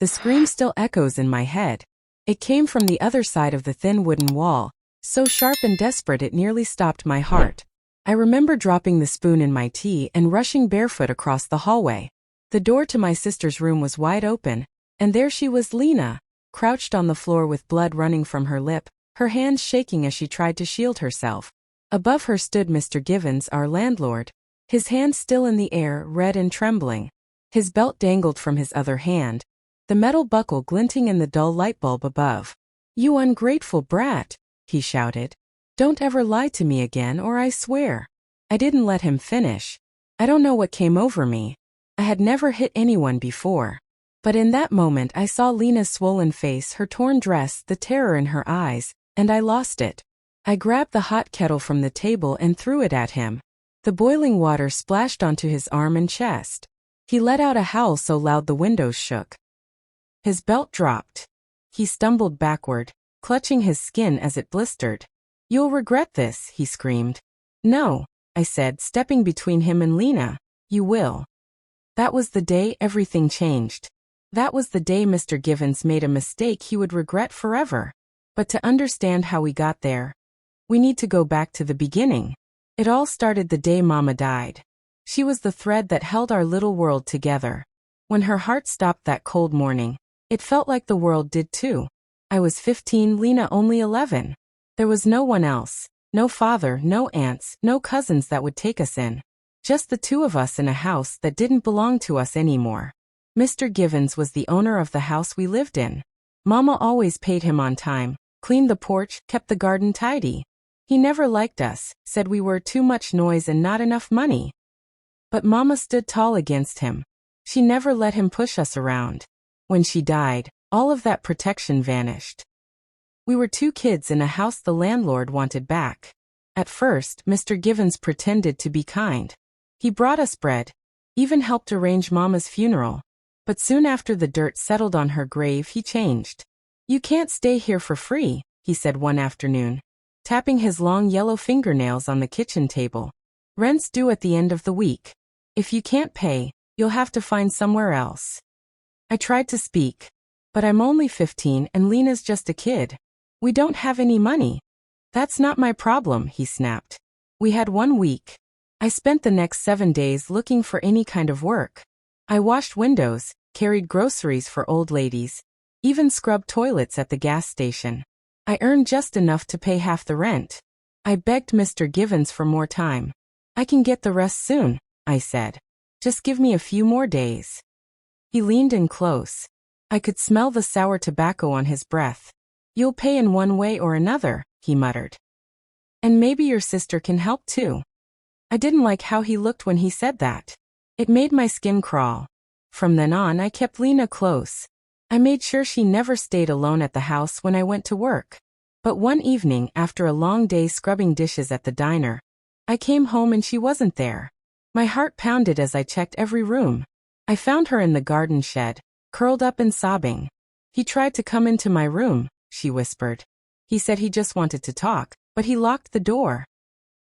The scream still echoes in my head. It came from the other side of the thin wooden wall, so sharp and desperate it nearly stopped my heart. I remember dropping the spoon in my tea and rushing barefoot across the hallway. The door to my sister's room was wide open, and there she was, Lena, crouched on the floor with blood running from her lip, her hands shaking as she tried to shield herself. Above her stood Mr. Givens, our landlord, his hand still in the air, red and trembling. His belt dangled from his other hand, the metal buckle glinting in the dull light bulb above. "You ungrateful brat," he shouted. "Don't ever lie to me again, or I swear." I didn't let him finish. I don't know what came over me. I had never hit anyone before. But in that moment I saw Lena's swollen face, her torn dress, the terror in her eyes, and I lost it. I grabbed the hot kettle from the table and threw it at him. The boiling water splashed onto his arm and chest. He let out a howl so loud the windows shook. His belt dropped. He stumbled backward, clutching his skin as it blistered. "You'll regret this," he screamed. "No," I said, stepping between him and Lena. "You will." That was the day everything changed. That was the day Mr. Givens made a mistake he would regret forever. But to understand how we got there, we need to go back to the beginning. It all started the day Mama died. She was the thread that held our little world together. When her heart stopped that cold morning, it felt like the world did too. I was 15, Lena only 11. There was no one else, no father, no aunts, no cousins that would take us in. Just the two of us in a house that didn't belong to us anymore. Mr. Givens was the owner of the house we lived in. Mama always paid him on time, cleaned the porch, kept the garden tidy. He never liked us, said we were too much noise and not enough money. But Mama stood tall against him. She never let him push us around. When she died, all of that protection vanished. We were two kids in a house the landlord wanted back. At first, Mr. Givens pretended to be kind. He brought us bread, even helped arrange Mama's funeral. But soon after the dirt settled on her grave, he changed. "You can't stay here for free," he said one afternoon, tapping his long yellow fingernails on the kitchen table. "Rent's due at the end of the week. If you can't pay, you'll have to find somewhere else." I tried to speak. "But I'm only 15 and Lena's just a kid. We don't have any money." "That's not my problem," he snapped. We had 1 week. I spent the next 7 days looking for any kind of work. I washed windows, carried groceries for old ladies, even scrubbed toilets at the gas station. I earned just enough to pay half the rent. I begged Mr. Givens for more time. "I can get the rest soon," I said. "Just give me a few more days." He leaned in close. I could smell the sour tobacco on his breath. "You'll pay in one way or another," he muttered. "And maybe your sister can help too." I didn't like how he looked when he said that. It made my skin crawl. From then on, I kept Lena close. I made sure she never stayed alone at the house when I went to work. But one evening, after a long day scrubbing dishes at the diner, I came home and she wasn't there. My heart pounded as I checked every room. I found her in the garden shed, curled up and sobbing. "He tried to come into my room," she whispered. "He said he just wanted to talk, but he locked the door."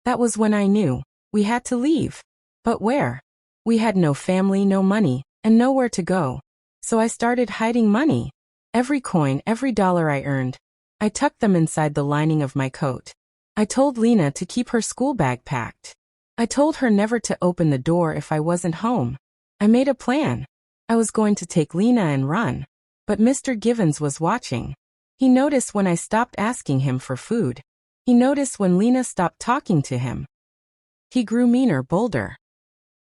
That was when I knew. We had to leave. But where? We had no family, no money, and nowhere to go. So I started hiding money. Every coin, every dollar I earned, I tucked them inside the lining of my coat. I told Lena to keep her school bag packed. I told her never to open the door if I wasn't home. I made a plan. I was going to take Lena and run. But Mr. Givens was watching. He noticed when I stopped asking him for food. He noticed when Lena stopped talking to him. He grew meaner, bolder.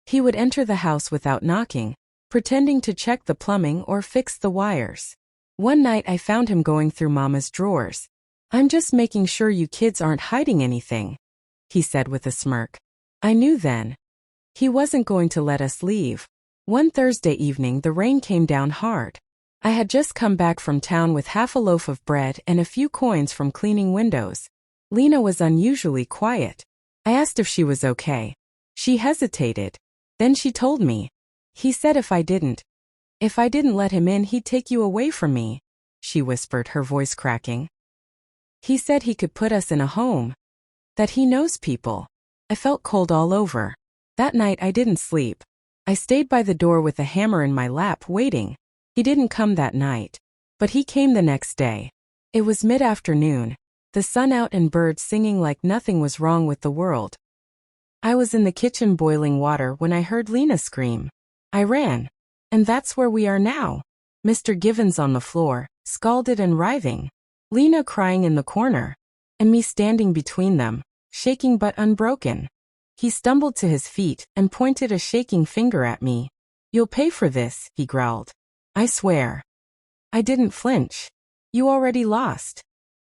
He would enter the house without knocking, pretending to check the plumbing or fix the wires. One night I found him going through Mama's drawers. "I'm just making sure you kids aren't hiding anything," he said with a smirk. I knew then. He wasn't going to let us leave. One Thursday evening the rain came down hard. I had just come back from town with half a loaf of bread and a few coins from cleaning windows. Lena was unusually quiet. I asked if she was okay. She hesitated. Then she told me. "He said if I didn't let him in, he'd take you away from me," she whispered, her voice cracking. "He said he could put us in a home. That he knows people." I felt cold all over. That night I didn't sleep. I stayed by the door with a hammer in my lap, waiting. He didn't come that night, but he came the next day. It was mid-afternoon, the sun out and birds singing like nothing was wrong with the world. I was in the kitchen boiling water when I heard Lena scream. I ran. And that's where we are now. Mr. Givens on the floor, scalded and writhing. Lena crying in the corner. And me standing between them, shaking but unbroken. He stumbled to his feet and pointed a shaking finger at me. "You'll pay for this," he growled. "I swear." I didn't flinch. "You already lost."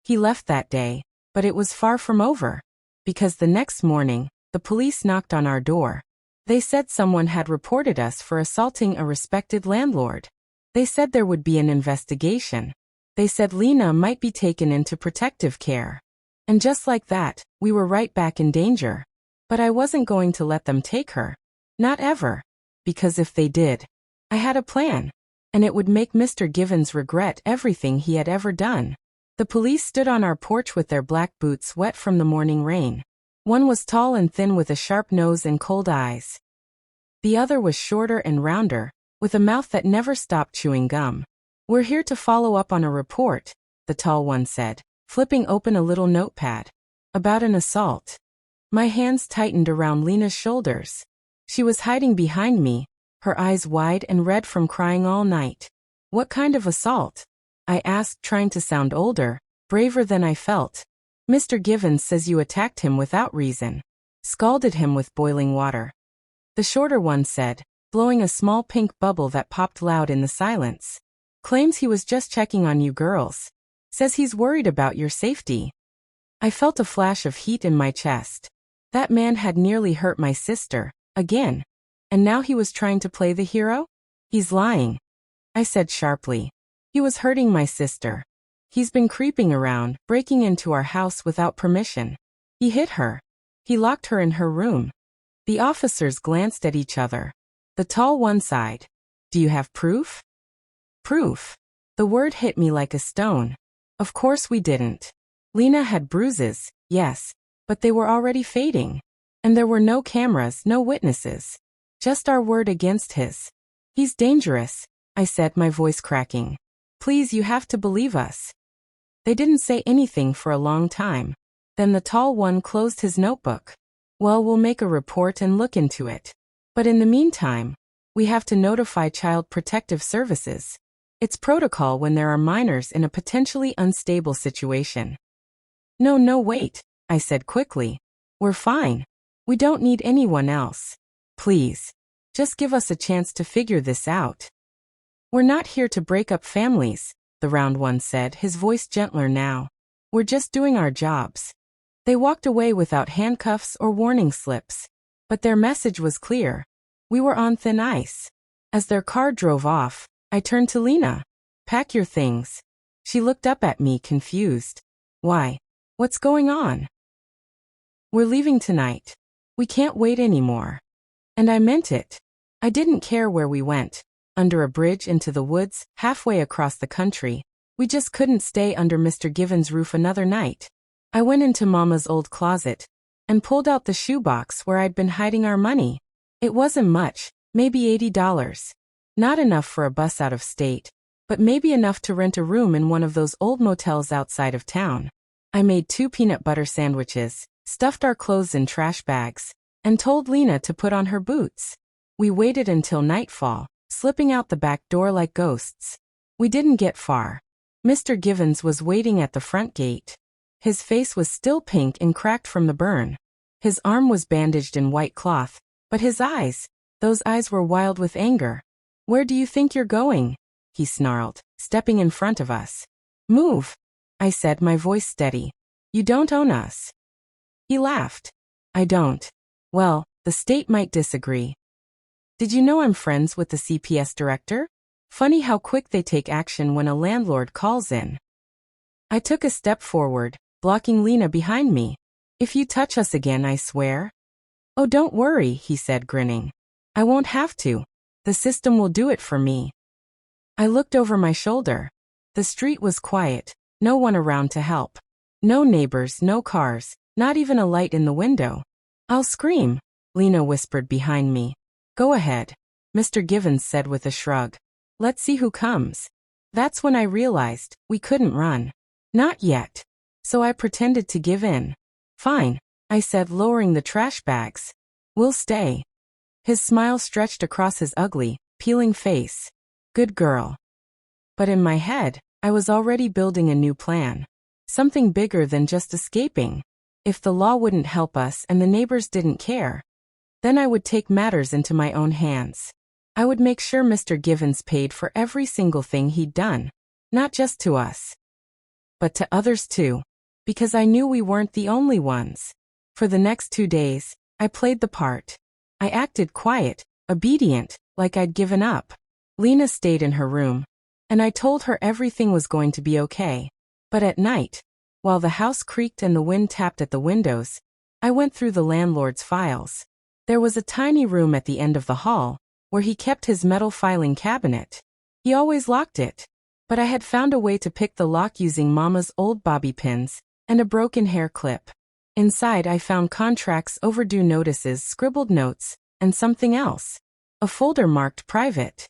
He left that day, but it was far from over. Because the next morning, the police knocked on our door. They said someone had reported us for assaulting a respected landlord. They said there would be an investigation. They said Lena might be taken into protective care. And just like that, we were right back in danger. But I wasn't going to let them take her. Not ever. Because if they did, I had a plan. And it would make Mr. Givens regret everything he had ever done. The police stood on our porch with their black boots wet from the morning rain. One was tall and thin with a sharp nose and cold eyes. The other was shorter and rounder, with a mouth that never stopped chewing gum. "We're here to follow up on a report," the tall one said, flipping open a little notepad. "About an assault." My hands tightened around Lena's shoulders. She was hiding behind me, her eyes wide and red from crying all night. "What kind of assault?" I asked, trying to sound older, braver than I felt. "Mr. Givens says you attacked him without reason. Scalded him with boiling water." The shorter one said, blowing a small pink bubble that popped loud in the silence. "Claims he was just checking on you girls. Says he's worried about your safety." I felt a flash of heat in my chest. That man had nearly hurt my sister, again. And now he was trying to play the hero? "He's lying," I said sharply. "He was hurting my sister. He's been creeping around, breaking into our house without permission. He hit her. He locked her in her room." The officers glanced at each other. The tall one sighed. "Do you have proof?" Proof. The word hit me like a stone. Of course we didn't. Lena had bruises, yes, but they were already fading. And there were no cameras, no witnesses. Just our word against his. "He's dangerous," I said, my voice cracking. "Please, you have to believe us." They didn't say anything for a long time. Then the tall one closed his notebook. "Well, we'll make a report and look into it. But in the meantime, we have to notify Child Protective Services. It's protocol when there are minors in a potentially unstable situation." No, wait," I said quickly. "We're fine. We don't need anyone else. Please. Just give us a chance to figure this out." "We're not here to break up families," the round one said, his voice gentler now. "We're just doing our jobs." They walked away without handcuffs or warning slips. But their message was clear. We were on thin ice. As their car drove off, I turned to Lena. "Pack your things." She looked up at me, confused. "Why? What's going on?" "We're leaving tonight. We can't wait anymore." And I meant it. I didn't care where we went. Under a bridge, into the woods, halfway across the country. We just couldn't stay under Mr. Givens' roof another night. I went into Mama's old closet and pulled out the shoebox where I'd been hiding our money. It wasn't much, maybe $80. Not enough for a bus out of state, but maybe enough to rent a room in one of those old motels outside of town. I made 2 peanut butter sandwiches, stuffed our clothes in trash bags, and told Lena to put on her boots. We waited until nightfall, slipping out the back door like ghosts. We didn't get far. Mr. Givens was waiting at the front gate. His face was still pink and cracked from the burn. His arm was bandaged in white cloth, but his eyes, those eyes were wild with anger. "Where do you think you're going?" he snarled, stepping in front of us. "Move," I said, my voice steady. "You don't own us." He laughed. "I don't. Well, the state might disagree. Did you know I'm friends with the CPS director? Funny how quick they take action when a landlord calls in." I took a step forward, blocking Lena behind me. "If you touch us again, I swear." "Oh, don't worry," he said, grinning. "I won't have to. The system will do it for me." I looked over my shoulder. The street was quiet, no one around to help. No neighbors, no cars, not even a light in the window. "I'll scream," Lena whispered behind me. "Go ahead," Mr. Givens said with a shrug. Let's see who comes. That's when I realized we couldn't run. Not yet. So I pretended to give in. Fine, I said, lowering the trash bags. We'll stay. His smile stretched across his ugly, peeling face. Good girl. But in my head, I was already building a new plan. Something bigger than just escaping. If the law wouldn't help us and the neighbors didn't care, then I would take matters into my own hands. I would make sure Mr. Givens paid for every single thing he'd done. Not just to us, but to others too. Because I knew we weren't the only ones. For the next 2 days, I played the part. I acted quiet, obedient, like I'd given up. Lena stayed in her room, and I told her everything was going to be okay. But at night, while the house creaked and the wind tapped at the windows, I went through the landlord's files. There was a tiny room at the end of the hall, where he kept his metal filing cabinet. He always locked it, but I had found a way to pick the lock using Mama's old bobby pins and a broken hair clip. Inside I found contracts, overdue notices, scribbled notes, and something else. A folder marked private.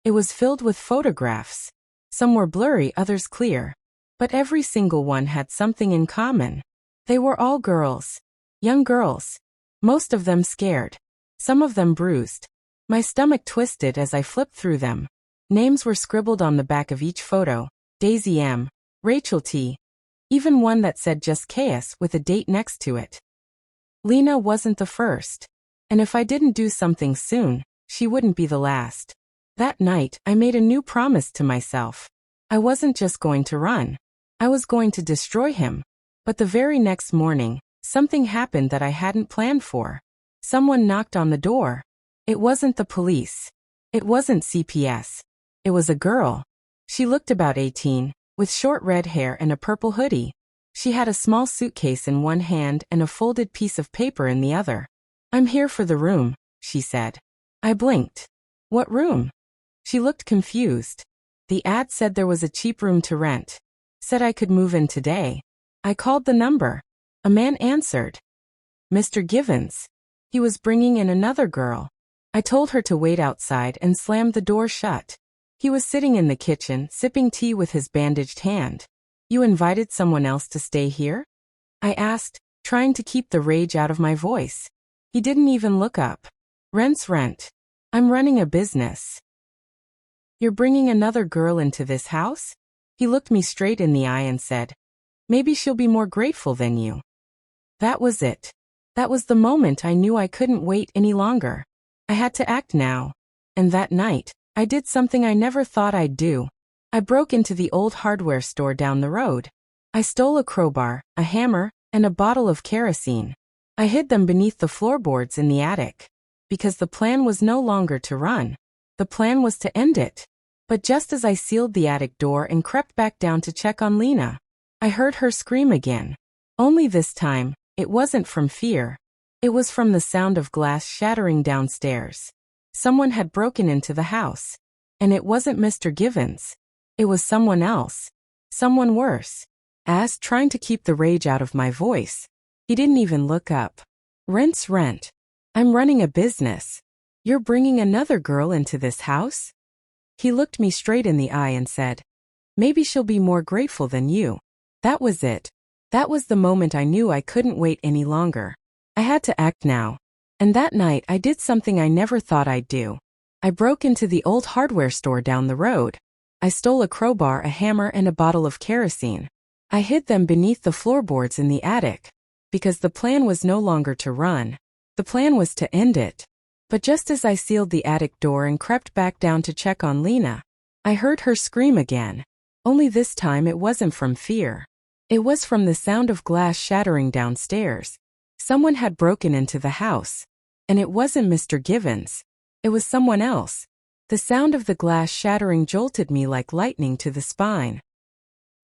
It was filled with photographs. Some were blurry, others clear. But every single one had something in common. They were all girls. Young girls. Most of them scared. Some of them bruised. My stomach twisted as I flipped through them. Names were scribbled on the back of each photo. Daisy M. Rachel T. Even one that said just Chaos with a date next to it. Lena wasn't the first. And if I didn't do something soon, she wouldn't be the last. That night, I made a new promise to myself. I wasn't just going to run. I was going to destroy him. But the very next morning, something happened that I hadn't planned for. Someone knocked on the door. It wasn't the police. It wasn't CPS. It was a girl. She looked about 18, with short red hair and a purple hoodie. She had a small suitcase in one hand and a folded piece of paper in the other. "I'm here for the room," she said. I blinked. "What room?" She looked confused. "The ad said there was a cheap room to rent. Said I could move in today." I called the number. A man answered. Mr. Givens. He was bringing in another girl. I told her to wait outside and slammed the door shut. He was sitting in the kitchen, sipping tea with his bandaged hand. "You invited someone else to stay here?" I asked, trying to keep the rage out of my voice. He didn't even look up. "Rent's rent. I'm running a business." "You're bringing another girl into this house?" He looked me straight in the eye and said, "Maybe she'll be more grateful than you." That was it. That was the moment I knew I couldn't wait any longer. I had to act now. And that night, I did something I never thought I'd do. I broke into the old hardware store down the road. I stole a crowbar, a hammer, and a bottle of kerosene. I hid them beneath the floorboards in the attic. Because the plan was no longer to run. The plan was to end it. But just as I sealed the attic door and crept back down to check on Lena, I heard her scream again. Only this time, it wasn't from fear. It was from the sound of glass shattering downstairs. Someone had broken into the house. And it wasn't Mr. Givens. It was someone else. Someone worse. As, trying to keep the rage out of my voice, he didn't even look up. "Rent's rent. I'm running a business. You're bringing another girl into this house?" He looked me straight in the eye and said, "Maybe she'll be more grateful than you." That was it. That was the moment I knew I couldn't wait any longer. I had to act now. And that night I did something I never thought I'd do. I broke into the old hardware store down the road. I stole a crowbar, a hammer, and a bottle of kerosene. I hid them beneath the floorboards in the attic. Because the plan was no longer to run. The plan was to end it. But just as I sealed the attic door and crept back down to check on Lena, I heard her scream again. Only this time it wasn't from fear. It was from the sound of glass shattering downstairs. Someone had broken into the house. And it wasn't Mr. Givens. It was someone else. The sound of the glass shattering jolted me like lightning to the spine.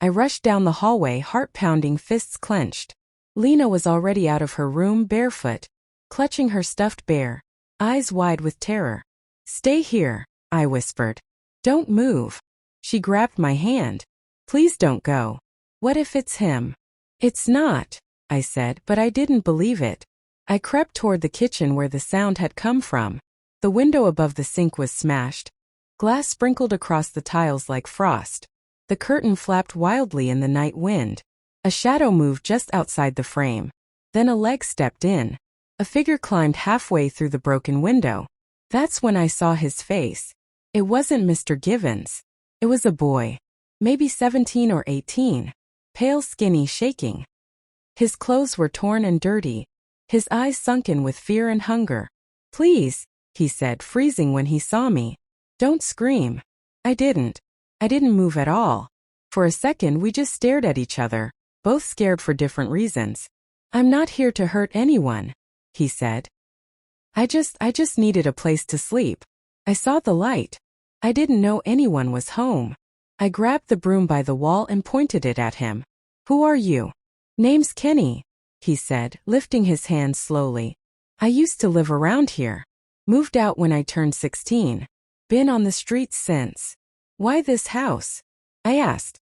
I rushed down the hallway, heart pounding, fists clenched. Lena was already out of her room, barefoot, clutching her stuffed bear, eyes wide with terror. "Stay here," I whispered. "Don't move." She grabbed my hand. "Please don't go. What if it's him?" "It's not," I said, but I didn't believe it. I crept toward the kitchen where the sound had come from. The window above the sink was smashed. Glass sprinkled across the tiles like frost. The curtain flapped wildly in the night wind. A shadow moved just outside the frame. Then a leg stepped in. A figure climbed halfway through the broken window. That's when I saw his face. It wasn't Mr. Givens. It was a boy. Maybe 17 or 18. Pale, skinny, shaking. His clothes were torn and dirty. His eyes sunken with fear and hunger. "Please," he said, freezing when he saw me. "Don't scream." I didn't. I didn't move at all. For a second we just stared at each other, both scared for different reasons. "I'm not here to hurt anyone," he said. I just needed a place to sleep. I saw the light. I didn't know anyone was home. I grabbed the broom by the wall and pointed it at him. "Who are you?" "Name's Kenny," he said, lifting his hand slowly. "I used to live around here. Moved out when I turned 16. Been on the streets since." "Why this house?" I asked.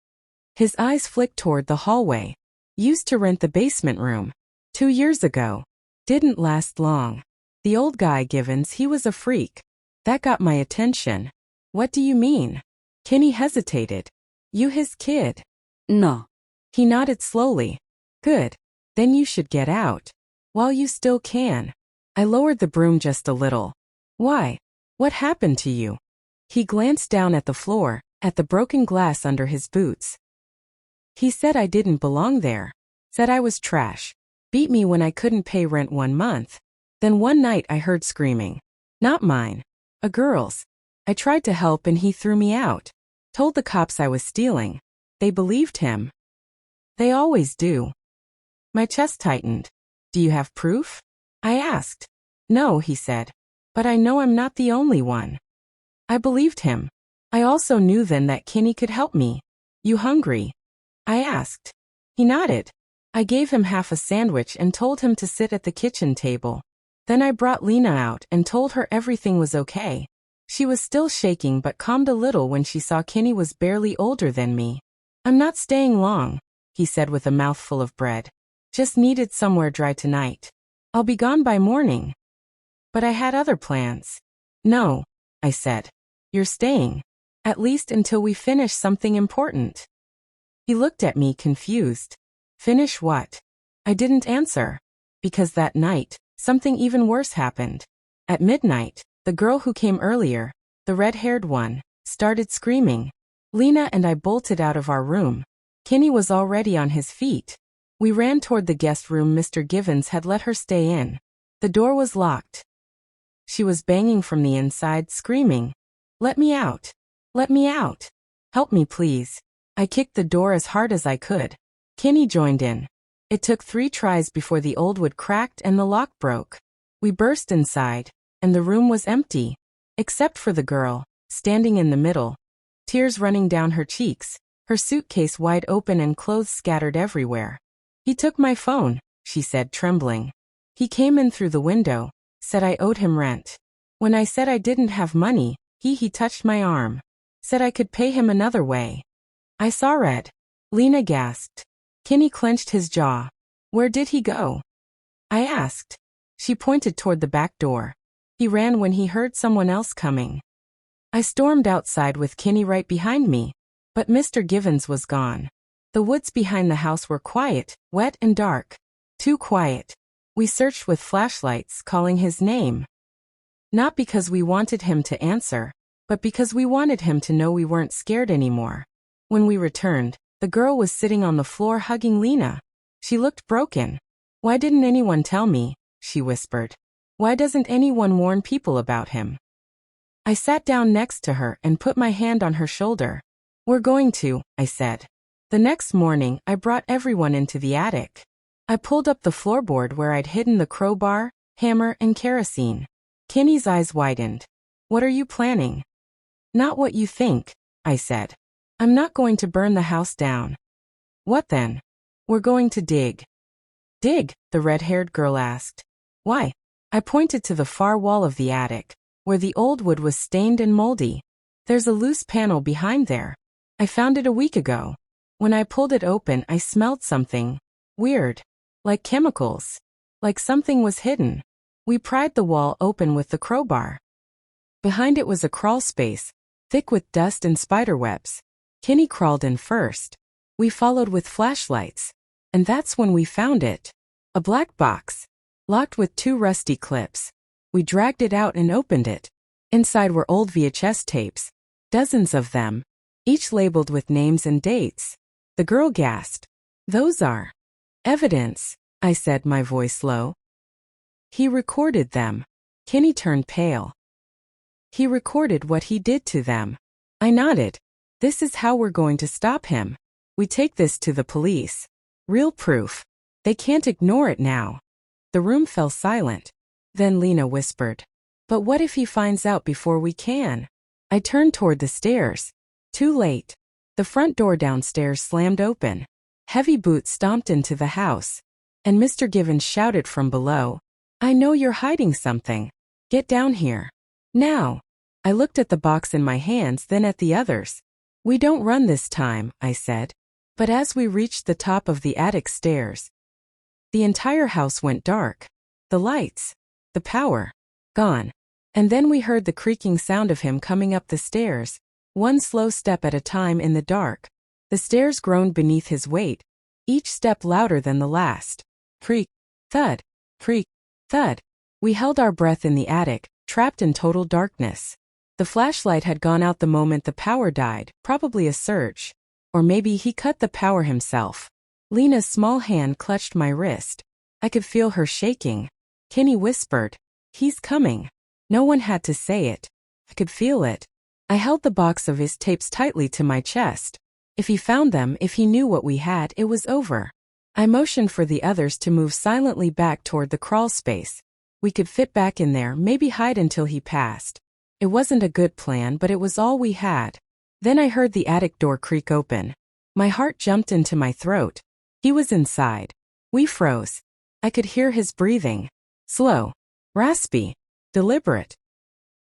His eyes flicked toward the hallway. "Used to rent the basement room. 2 years ago. Didn't last long. The old guy Givens, he was a freak. That got my attention." "What do you mean?" Kenny hesitated. "You his kid?" No. He nodded slowly. "Good. Then you should get out. While you still can." I lowered the broom just a little. "Why? What happened to you?" He glanced down at the floor, at the broken glass under his boots. He said I didn't belong there. Said I was trash. Beat me when I couldn't pay rent 1 month. Then one night I heard screaming. Not mine. A girl's. I tried to help and he threw me out. Told the cops I was stealing. They believed him. They always do. My chest tightened. "Do you have proof?" I asked. "No," he said. "But I know I'm not the only one." I believed him. I also knew then that Kenny could help me. "You hungry?" I asked. He nodded. I gave him half a sandwich and told him to sit at the kitchen table. Then I brought Lena out and told her everything was okay. She was still shaking but calmed a little when she saw Kenny was barely older than me. "I'm not staying long," he said with a mouthful of bread. "Just needed somewhere dry tonight. I'll be gone by morning." But I had other plans. "No," I said. "You're staying. At least until we finish something important." He looked at me confused. "Finish what?" I didn't answer. Because that night, something even worse happened. At midnight, the girl who came earlier, the red-haired one, started screaming. Lena and I bolted out of our room. Kenny was already on his feet. We ran toward the guest room Mr. Givens had let her stay in. The door was locked. She was banging from the inside, screaming, "Let me out! Let me out! Help me, please." I kicked the door as hard as I could. Kenny joined in. It took 3 tries before the old wood cracked and the lock broke. We burst inside, and the room was empty, except for the girl, standing in the middle, tears running down her cheeks, her suitcase wide open and clothes scattered everywhere. "He took my phone," she said, trembling. "He came in through the window, said I owed him rent. When I said I didn't have money, he touched my arm. Said I could pay him another way." I saw red. Lena gasped. Kenny clenched his jaw. "Where did he go?" I asked. She pointed toward the back door. "He ran when he heard someone else coming." I stormed outside with Kenny right behind me. But Mr. Givens was gone. The woods behind the house were quiet, wet and dark. Too quiet. We searched with flashlights, calling his name. Not because we wanted him to answer, but because we wanted him to know we weren't scared anymore. When we returned, the girl was sitting on the floor hugging Lena. She looked broken. "Why didn't anyone tell me?" she whispered. "Why doesn't anyone warn people about him?" I sat down next to her and put my hand on her shoulder. "We're going to," I said. The next morning, I brought everyone into the attic. I pulled up the floorboard where I'd hidden the crowbar, hammer, and kerosene. Kenny's eyes widened. "What are you planning?" "Not what you think," I said. "I'm not going to burn the house down." "What then?" "We're going to dig." "Dig?" the red-haired girl asked. "Why?" I pointed to the far wall of the attic, where the old wood was stained and moldy. "There's a loose panel behind there. I found it a week ago. When I pulled it open, I smelled something weird, like chemicals, like something was hidden." We pried the wall open with the crowbar. Behind it was a crawl space, thick with dust and spiderwebs. Kenny crawled in first. We followed with flashlights. And that's when we found it. A black box, locked with 2 rusty clips. We dragged it out and opened it. Inside were old VHS tapes, dozens of them, each labeled with names and dates. The girl gasped. "Those are evidence," I said, my voice low. "He recorded them." Kenny turned pale. "He recorded what he did to them." I nodded. "This is how we're going to stop him. We take this to the police. Real proof. They can't ignore it now." The room fell silent. Then Lena whispered, "But what if he finds out before we can?" I turned toward the stairs. Too late. The front door downstairs slammed open. Heavy boots stomped into the house. And Mr. Givens shouted from below, "I know you're hiding something. Get down here. Now." I looked at the box in my hands, then at the others. "We don't run this time," I said. But as we reached the top of the attic stairs, the entire house went dark. The lights, the power, gone. And then we heard the creaking sound of him coming up the stairs, one slow step at a time in the dark. The stairs groaned beneath his weight, each step louder than the last. Creak, thud, creak, thud. We held our breath in the attic, trapped in total darkness. The flashlight had gone out the moment the power died, probably a surge. Or maybe he cut the power himself. Lena's small hand clutched my wrist. I could feel her shaking. Kenny whispered, "He's coming." No one had to say it. I could feel it. I held the box of his tapes tightly to my chest. If he found them, if he knew what we had, it was over. I motioned for the others to move silently back toward the crawl space. We could fit back in there, maybe hide until he passed. It wasn't a good plan, but it was all we had. Then I heard the attic door creak open. My heart jumped into my throat. He was inside. We froze. I could hear his breathing. Slow, raspy, deliberate.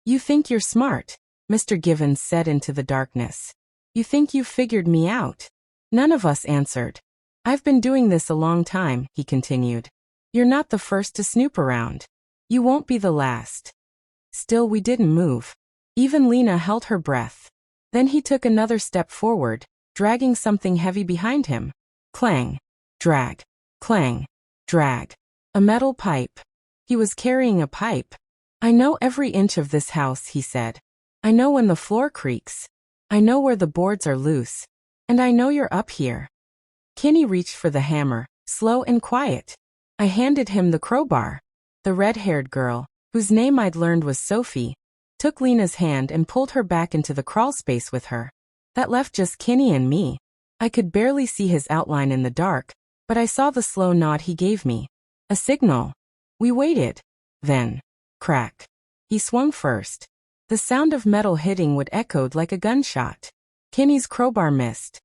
"You think you're smart," Mr. Givens said into the darkness. "You think you've figured me out." None of us answered. "I've been doing this a long time," he continued. "You're not the first to snoop around. You won't be the last." Still we didn't move. Even Lena held her breath. Then he took another step forward, dragging something heavy behind him. Clang, drag, clang, drag. A metal pipe. He was carrying a pipe. "I know every inch of this house," he said. "I know when the floor creaks. I know where the boards are loose. And I know you're up here." Kenny reached for the hammer, slow and quiet. I handed him the crowbar. The red-haired girl, whose name I'd learned was Sophie, took Lena's hand and pulled her back into the crawl space with her. That left just Kenny and me. I could barely see his outline in the dark, but I saw the slow nod he gave me. A signal. We waited. Then, crack. He swung first. The sound of metal hitting would echoed like a gunshot. Kenny's crowbar missed.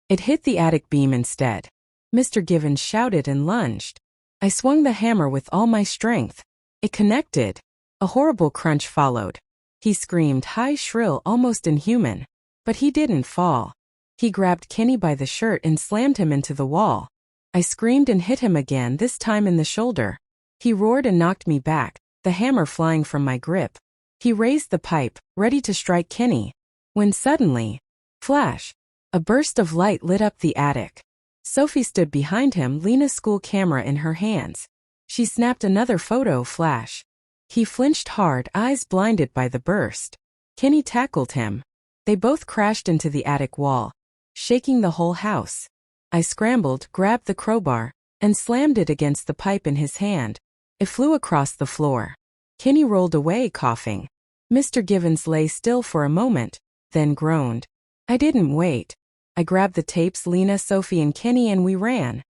It hit the attic beam instead. Mr. Givens shouted and lunged. I swung the hammer with all my strength. It connected. A horrible crunch followed. He screamed, high, shrill, almost inhuman. But he didn't fall. He grabbed Kenny by the shirt and slammed him into the wall. I screamed and hit him again, this time in the shoulder. He roared and knocked me back, the hammer flying from my grip. He raised the pipe, ready to strike Kenny. When suddenly, flash, a burst of light lit up the attic. Sophie stood behind him, Lena's school camera in her hands. She snapped another photo flash. He flinched hard, eyes blinded by the burst. Kenny tackled him. They both crashed into the attic wall, shaking the whole house. I scrambled, grabbed the crowbar, and slammed it against the pipe in his hand. It flew across the floor. Kenny rolled away, coughing. Mr. Givens lay still for a moment, then groaned. I didn't wait. I grabbed the tapes, Lena, Sophie, and Kenny, and we ran.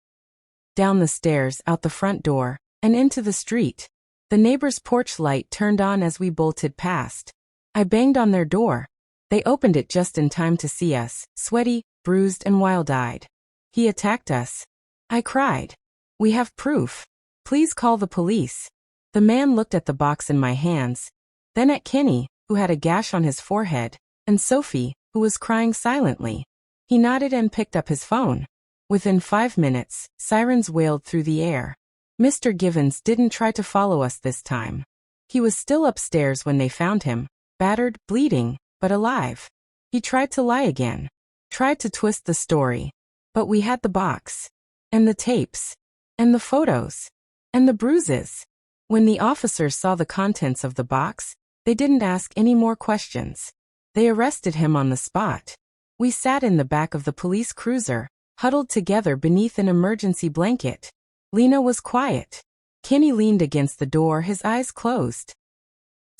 Down the stairs, out the front door, and into the street. The neighbor's porch light turned on as we bolted past. I banged on their door. They opened it just in time to see us, sweaty, bruised, and wild-eyed. He attacked us. I cried. We have proof. Please call the police. The man looked at the box in my hands, then at Kenny, who had a gash on his forehead, and Sophie, who was crying silently. He nodded and picked up his phone. Within 5 minutes, sirens wailed through the air. Mr. Givens didn't try to follow us this time. He was still upstairs when they found him, battered, bleeding, but alive. He tried to lie again. Tried to twist the story. But we had the box. And the tapes. And the photos. And the bruises. When the officers saw the contents of the box, they didn't ask any more questions. They arrested him on the spot. We sat in the back of the police cruiser, huddled together beneath an emergency blanket. Lena was quiet. Kenny leaned against the door, his eyes closed.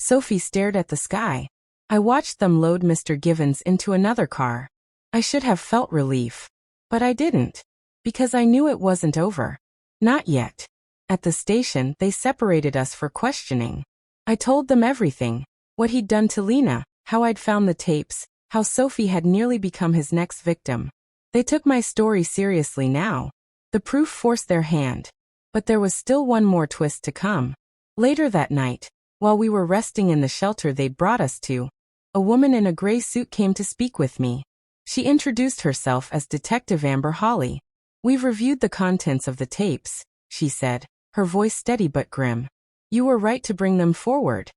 Sophie stared at the sky. I watched them load Mr. Givens into another car. I should have felt relief. But I didn't. Because I knew it wasn't over. Not yet. At the station, they separated us for questioning. I told them everything. What he'd done to Lena, how I'd found the tapes, how Sophie had nearly become his next victim. They took my story seriously now. The proof forced their hand. But there was still one more twist to come. Later that night, while we were resting in the shelter they'd brought us to, a woman in a gray suit came to speak with me. She introduced herself as Detective Amber Hawley. "We've reviewed the contents of the tapes," she said, her voice steady but grim. "You were right to bring them forward."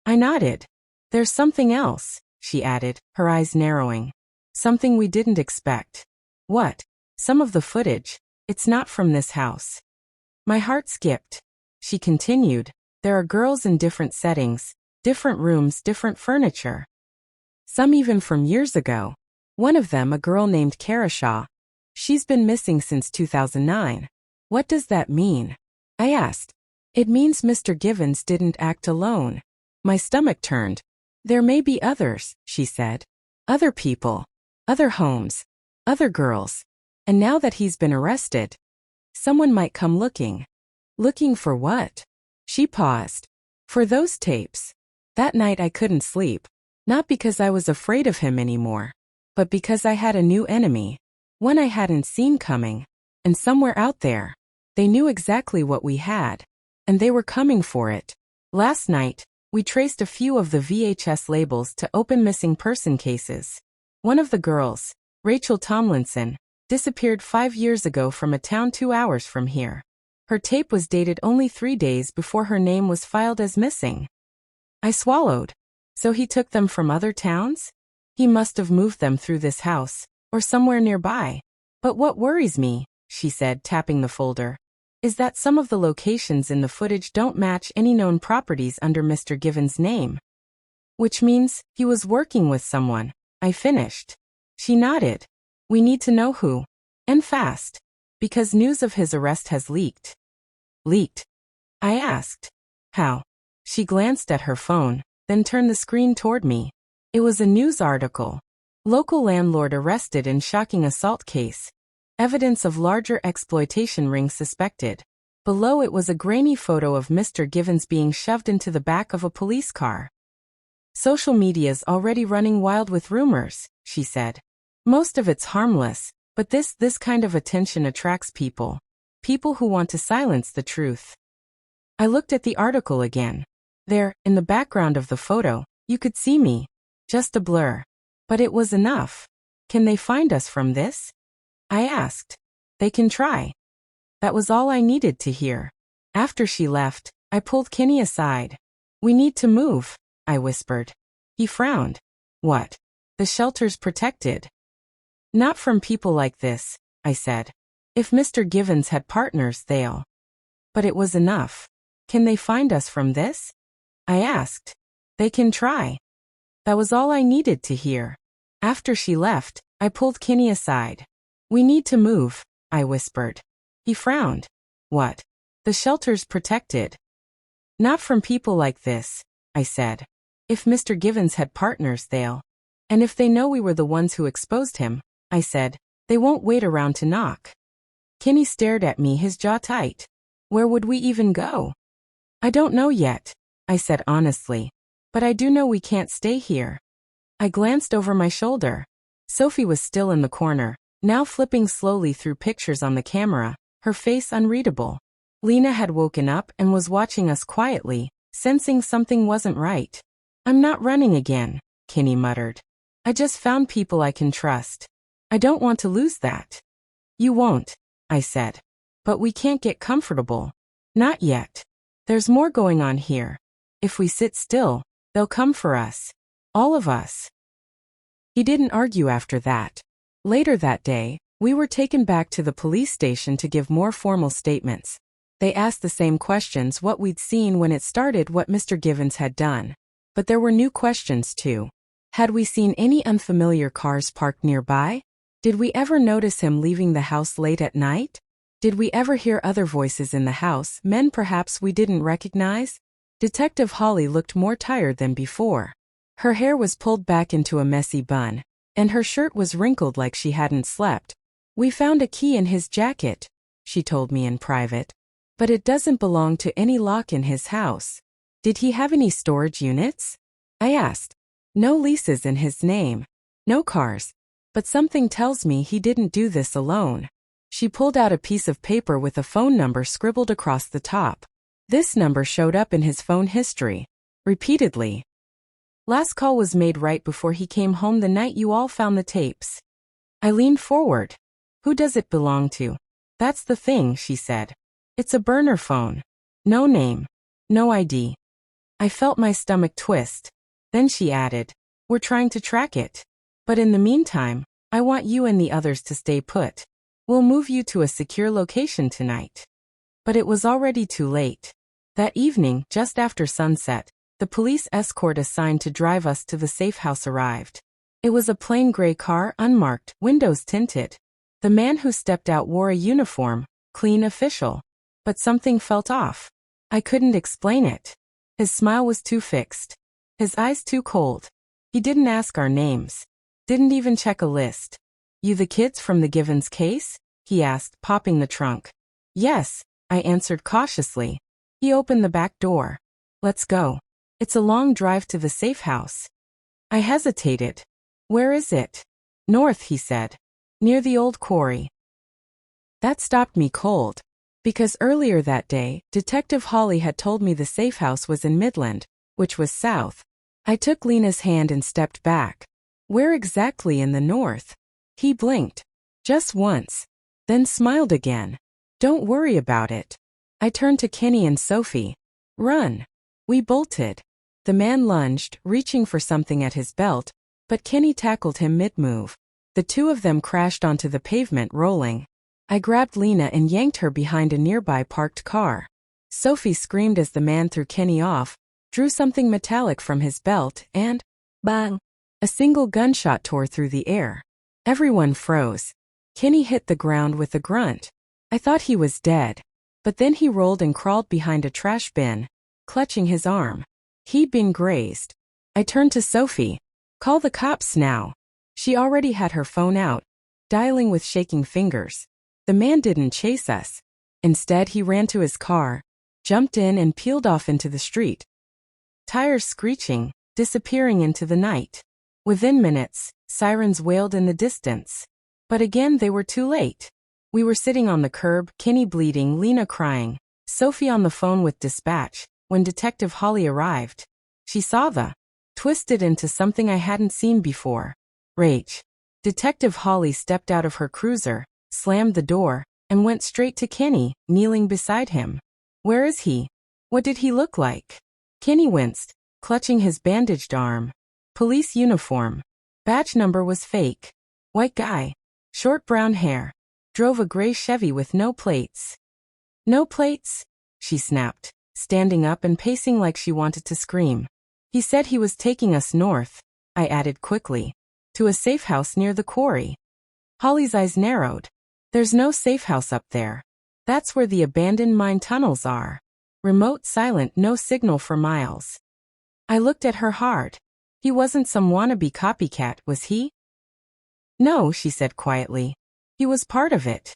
I nodded. "There's something else," she added, her eyes narrowing. "Something we didn't expect." "What?" "Some of the footage. It's not from this house." My heart skipped. She continued, "There are girls in different settings, different rooms, different furniture. Some even from years ago. One of them, a girl named Kara Shaw. She's been missing since 2009. What does that mean?" I asked. "It means Mr. Givens didn't act alone." My stomach turned. "There may be others," she said. "Other people. Other homes. Other girls. And now that he's been arrested, someone might come looking." "Looking for what?" She paused. "For those tapes." That night I couldn't sleep. Not because I was afraid of him anymore, but because I had a new enemy. One I hadn't seen coming. And somewhere out there, they knew exactly what we had. And they were coming for it. Last night, we traced a few of the VHS labels to open missing person cases. One of the girls, Rachel Tomlinson, disappeared 5 years ago from a town 2 hours from here. Her tape was dated only 3 days before her name was filed as missing. I swallowed. So he took them from other towns? He must have moved them through this house, or somewhere nearby. But what worries me, she said, tapping the folder, is that some of the locations in the footage don't match any known properties under Mr. Givens' name. Which means he was working with someone, I finished. She nodded. We need to know who. And fast. Because news of his arrest has leaked. Leaked? I asked. How? She glanced at her phone, then turned the screen toward me. It was a news article. Local landlord arrested in shocking assault case. Evidence of larger exploitation ring suspected. Below it was a grainy photo of Mr. Givens being shoved into the back of a police car. Social media's already running wild with rumors, she said. Most of it's harmless, but this kind of attention attracts people. People who want to silence the truth. I looked at the article again. There, in the background of the photo, you could see me. Just a blur. But it was enough. Can they find us from this? I asked. They can try. That was all I needed to hear. After she left, I pulled Kenny aside. We need to move, I whispered. He frowned. What? The shelter's protected. Not from people like this, I said. If Mr. Givens had partners, they'll. But it was enough. Can they find us from this? I asked. They can try. That was all I needed to hear. After she left, I pulled Kenny aside. We need to move, I whispered. He frowned. What? The shelter's protected. Not from people like this, I said. If Mr. Givens had partners, they'll. And if they know we were the ones who exposed him, I said, they won't wait around to knock. Kenny stared at me, his jaw tight. Where would we even go? I don't know yet, I said honestly. But I do know we can't stay here. I glanced over my shoulder. Sophie was still in the corner, now flipping slowly through pictures on the camera, her face unreadable. Lena had woken up and was watching us quietly, sensing something wasn't right. I'm not running again, Kenny muttered. I just found people I can trust. I don't want to lose that. You won't, I said. But we can't get comfortable. Not yet. There's more going on here. If we sit still, they'll come for us. All of us. He didn't argue after that. Later that day, we were taken back to the police station to give more formal statements. They asked the same questions: what we'd seen when it started, what Mr. Givens had done. But there were new questions too. Had we seen any unfamiliar cars parked nearby? Did we ever notice him leaving the house late at night? Did we ever hear other voices in the house, men perhaps we didn't recognize? Detective Holly looked more tired than before. Her hair was pulled back into a messy bun, and her shirt was wrinkled like she hadn't slept. "We found a key in his jacket," she told me in private. "But it doesn't belong to any lock in his house." "Did he have any storage units?" I asked. "No leases in his name. No cars. But something tells me he didn't do this alone." She pulled out a piece of paper with a phone number scribbled across the top. This number showed up in his phone history. Repeatedly. "Last call was made right before he came home the night you all found the tapes." I leaned forward. "Who does it belong to?" "That's the thing," she said. "It's a burner phone. No name. No ID." I felt my stomach twist. Then she added, "We're trying to track it. But in the meantime, I want you and the others to stay put. We'll move you to a secure location tonight." But it was already too late. That evening, just after sunset, the police escort assigned to drive us to the safe house arrived. It was a plain gray car, unmarked, windows tinted. The man who stepped out wore a uniform, clean, official. But something felt off. I couldn't explain it. His smile was too fixed. His eyes too cold. He didn't ask our names. Didn't even check a list. "You the kids from the Givens case?" he asked, popping the trunk. "Yes," I answered cautiously. He opened the back door. "Let's go. It's a long drive to the safe house." I hesitated. "Where is it?" "North," he said. "Near the old quarry." That stopped me cold. Because earlier that day, Detective Holly had told me the safe house was in Midland, which was south. I took Lena's hand and stepped back. "Where exactly in the north?" He blinked. Just once. Then smiled again. "Don't worry about it." I turned to Kenny and Sophie. "Run." We bolted. The man lunged, reaching for something at his belt, but Kenny tackled him mid-move. The two of them crashed onto the pavement, rolling. I grabbed Lena and yanked her behind a nearby parked car. Sophie screamed as the man threw Kenny off, drew something metallic from his belt, and bang! A single gunshot tore through the air. Everyone froze. Kenny hit the ground with a grunt. I thought he was dead. But then he rolled and crawled behind a trash bin, clutching his arm. He'd been grazed. I turned to Sophie. "Call the cops now." She already had her phone out, dialing with shaking fingers. The man didn't chase us. Instead, he ran to his car, jumped in and peeled off into the street. Tires screeching, disappearing into the night. Within minutes, sirens wailed in the distance. But again they were too late. We were sitting on the curb, Kenny bleeding, Lena crying, Sophie on the phone with dispatch, when Detective Holly arrived. She saw the twisted into something I hadn't seen before. Rage. Detective Holly stepped out of her cruiser, slammed the door, and went straight to Kenny, kneeling beside him. "Where is he? What did he look like?" Kenny winced, clutching his bandaged arm. "Police uniform. Badge number was fake. White guy. Short brown hair. Drove a gray Chevy with no plates." "No plates?" she snapped, standing up and pacing like she wanted to scream. "He said he was taking us north," I added quickly, "to a safe house near the quarry." Holly's eyes narrowed. "There's no safe house up there. That's where the abandoned mine tunnels are. Remote, silent, no signal for miles." I looked at her hard. "He wasn't some wannabe copycat, was he?" "No," she said quietly. "He was part of it."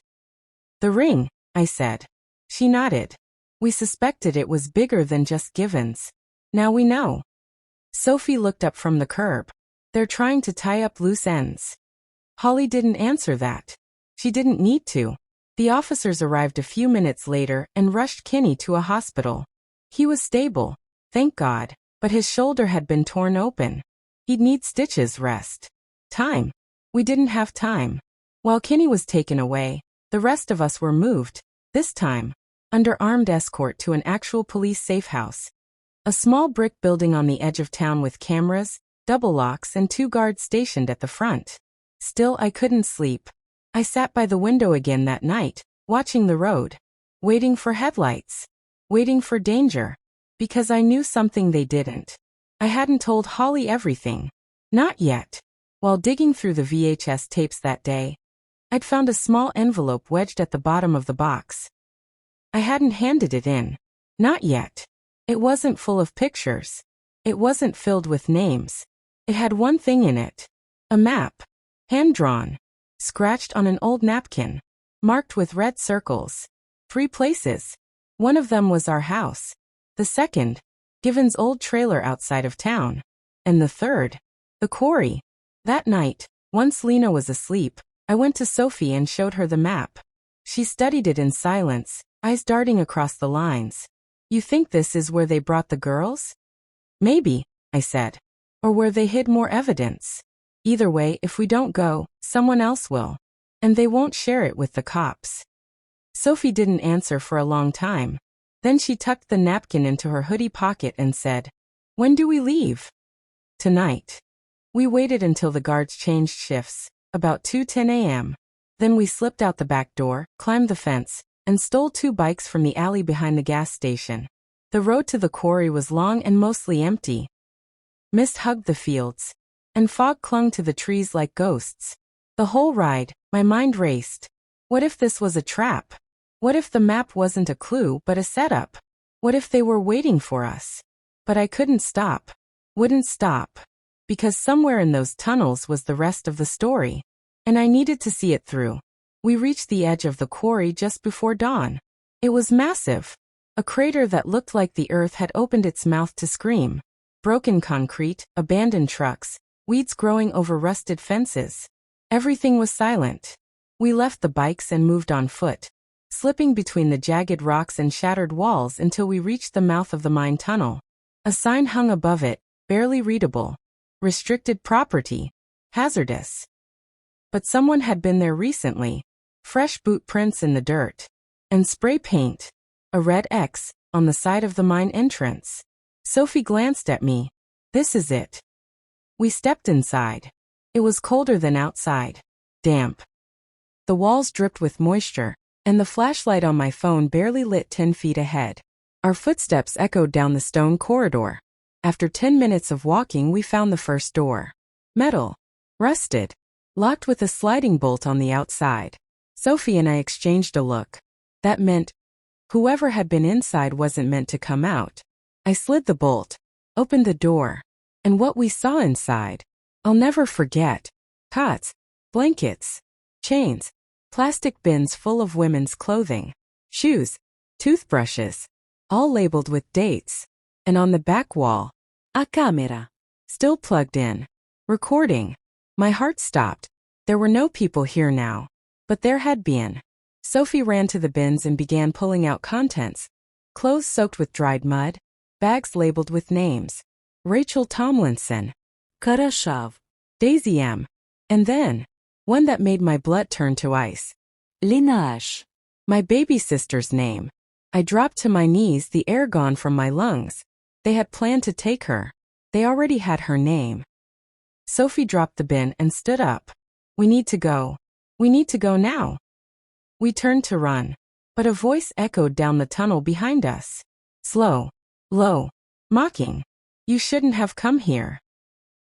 "The ring," I said. She nodded. "We suspected it was bigger than just Givens. Now we know." Sophie looked up from the curb. "They're trying to tie up loose ends." Holly didn't answer that. She didn't need to. The officers arrived a few minutes later and rushed Kenny to a hospital. He was stable, thank God, but his shoulder had been torn open. He'd need stitches, rest. Time. We didn't have time. While Kenny was taken away, the rest of us were moved, this time, under armed escort to an actual police safe house. A small brick building on the edge of town with cameras, double locks and 2 guards stationed at the front. Still, I couldn't sleep. I sat by the window again that night, watching the road, waiting for headlights, waiting for danger, because I knew something they didn't. I hadn't told Holly everything. Not yet. While digging through the VHS tapes that day, I'd found a small envelope wedged at the bottom of the box. I hadn't handed it in. Not yet. It wasn't full of pictures. It wasn't filled with names. It had one thing in it. A map. Hand-drawn. Scratched on an old napkin. Marked with red circles. 3 places. One of them was our house. The second, Given's old trailer outside of town. And the third, the quarry. That night, once Lena was asleep, I went to Sophie and showed her the map. She studied it in silence, eyes darting across the lines. You think this is where they brought the girls? Maybe, I said. Or where they hid more evidence. Either way, if we don't go, someone else will. And they won't share it with the cops. Sophie didn't answer for a long time. Then she tucked the napkin into her hoodie pocket and said, "When do we leave?" "Tonight." We waited until the guards changed shifts, about 2:10 a.m. Then we slipped out the back door, climbed the fence, and stole 2 bikes from the alley behind the gas station. The road to the quarry was long and mostly empty. Mist hugged the fields, and fog clung to the trees like ghosts. The whole ride, my mind raced. What if this was a trap? What if the map wasn't a clue but a setup? What if they were waiting for us? But I couldn't stop. Wouldn't stop. Because somewhere in those tunnels was the rest of the story. And I needed to see it through. We reached the edge of the quarry just before dawn. It was massive. A crater that looked like the earth had opened its mouth to scream. Broken concrete, abandoned trucks, weeds growing over rusted fences. Everything was silent. We left the bikes and moved on foot, slipping between the jagged rocks and shattered walls until we reached the mouth of the mine tunnel. A sign hung above it, barely readable. Restricted property. Hazardous. But someone had been there recently. Fresh boot prints in the dirt. And spray paint. A red X on the side of the mine entrance. Sophie glanced at me. This is it. We stepped inside. It was colder than outside. Damp. The walls dripped with moisture, and the flashlight on my phone barely lit 10 feet ahead. Our footsteps echoed down the stone corridor. After 10 minutes of walking, we found the first door. Metal. Rusted. Locked with a sliding bolt on the outside. Sophie and I exchanged a look. That meant whoever had been inside wasn't meant to come out. I slid the bolt, opened the door, and what we saw inside, I'll never forget. Cots, blankets, chains, plastic bins full of women's clothing, shoes, toothbrushes, all labeled with dates. And on the back wall, a camera, still plugged in, recording. My heart stopped. There were no people here now, but there had been. Sophie ran to the bins and began pulling out contents. Clothes soaked with dried mud, bags labeled with names. Rachel Tomlinson, Karashav, Daisy M. And then, one that made my blood turn to ice. Linash, my baby sister's name. I dropped to my knees, the air gone from my lungs. They had planned to take her. They already had her name. Sophie dropped the bin and stood up. We need to go. We need to go now. We turned to run, but a voice echoed down the tunnel behind us. Slow, low, mocking. You shouldn't have come here.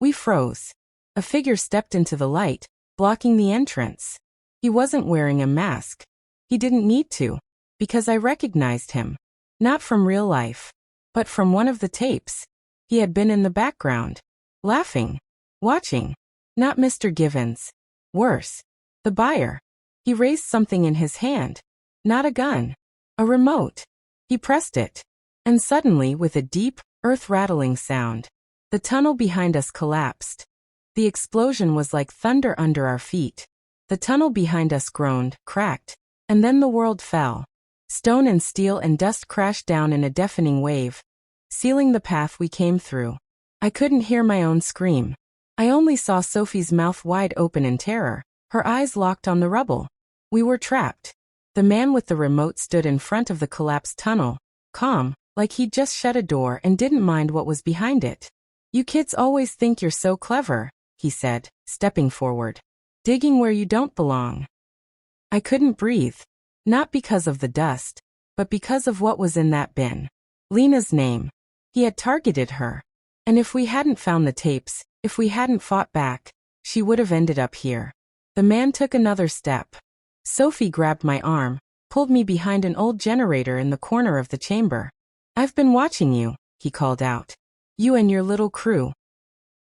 We froze. A figure stepped into the light, blocking the entrance. He wasn't wearing a mask. He didn't need to, because I recognized him. Not from real life, but from one of the tapes. He had been in the background, laughing, watching. Not Mr. Givens. Worse, the buyer. He raised something in his hand. Not a gun. A remote. He pressed it. And suddenly, with a deep, earth-rattling sound, the tunnel behind us collapsed. The explosion was like thunder under our feet. The tunnel behind us groaned, cracked, and then the world fell. Stone and steel and dust crashed down in a deafening wave, sealing the path we came through. I couldn't hear my own scream. I only saw Sophie's mouth wide open in terror, her eyes locked on the rubble. We were trapped. The man with the remote stood in front of the collapsed tunnel, calm, like he'd just shut a door and didn't mind what was behind it. You kids always think you're so clever, he said, stepping forward. Digging where you don't belong. I couldn't breathe. Not because of the dust, but because of what was in that bin. Lena's name. He had targeted her. And if we hadn't found the tapes, if we hadn't fought back, she would have ended up here. The man took another step. Sophie grabbed my arm, pulled me behind an old generator in the corner of the chamber. I've been watching you, he called out. You and your little crew.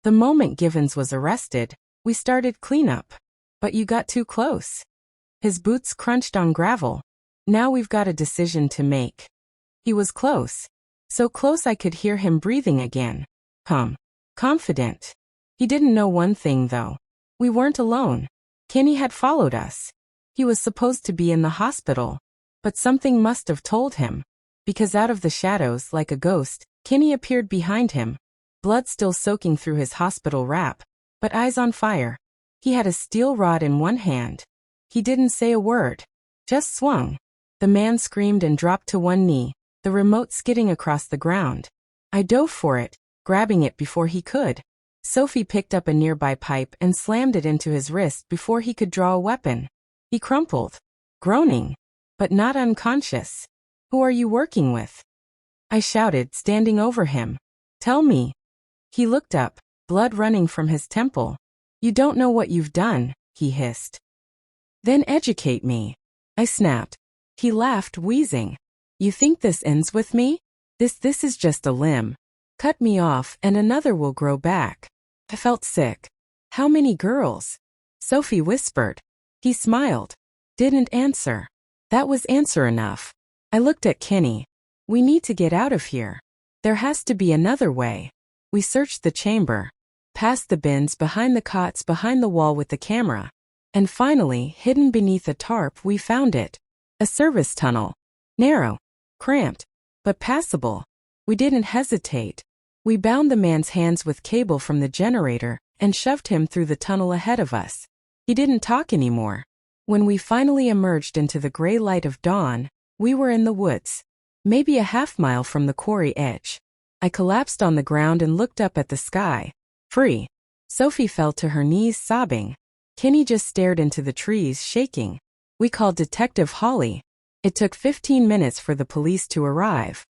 The moment Givens was arrested, we started cleanup. But you got too close. His boots crunched on gravel. Now we've got a decision to make. He was close. So close I could hear him breathing again. Confident. He didn't know one thing though. We weren't alone. Kenny had followed us. He was supposed to be in the hospital. But something must have told him. Because out of the shadows, like a ghost, Kenny appeared behind him. Blood still soaking through his hospital wrap, but eyes on fire. He had a steel rod in one hand. He didn't say a word. Just swung. The man screamed and dropped to one knee, the remote skidding across the ground. I dove for it, grabbing it before he could. Sophie picked up a nearby pipe and slammed it into his wrist before he could draw a weapon. He crumpled, groaning, but not unconscious. Who are you working with? I shouted, standing over him. Tell me. He looked up, blood running from his temple. You don't know what you've done, he hissed. Then educate me. I snapped. He laughed, wheezing. You think this ends with me? This is just a limb. Cut me off and another will grow back. I felt sick. How many girls? Sophie whispered. He smiled. Didn't answer. That was answer enough. I looked at Kenny. We need to get out of here. There has to be another way. We searched the chamber, past the bins, behind the cots, behind the wall with the camera. And finally, hidden beneath a tarp, we found it. A service tunnel. Narrow, cramped, but passable. We didn't hesitate. We bound the man's hands with cable from the generator and shoved him through the tunnel ahead of us. He didn't talk anymore. When we finally emerged into the gray light of dawn, we were in the woods, maybe a half-mile from the quarry edge. I collapsed on the ground and looked up at the sky. Free. Sophie fell to her knees, sobbing. Kenny just stared into the trees, shaking. We called Detective Holly. It took 15 minutes for the police to arrive.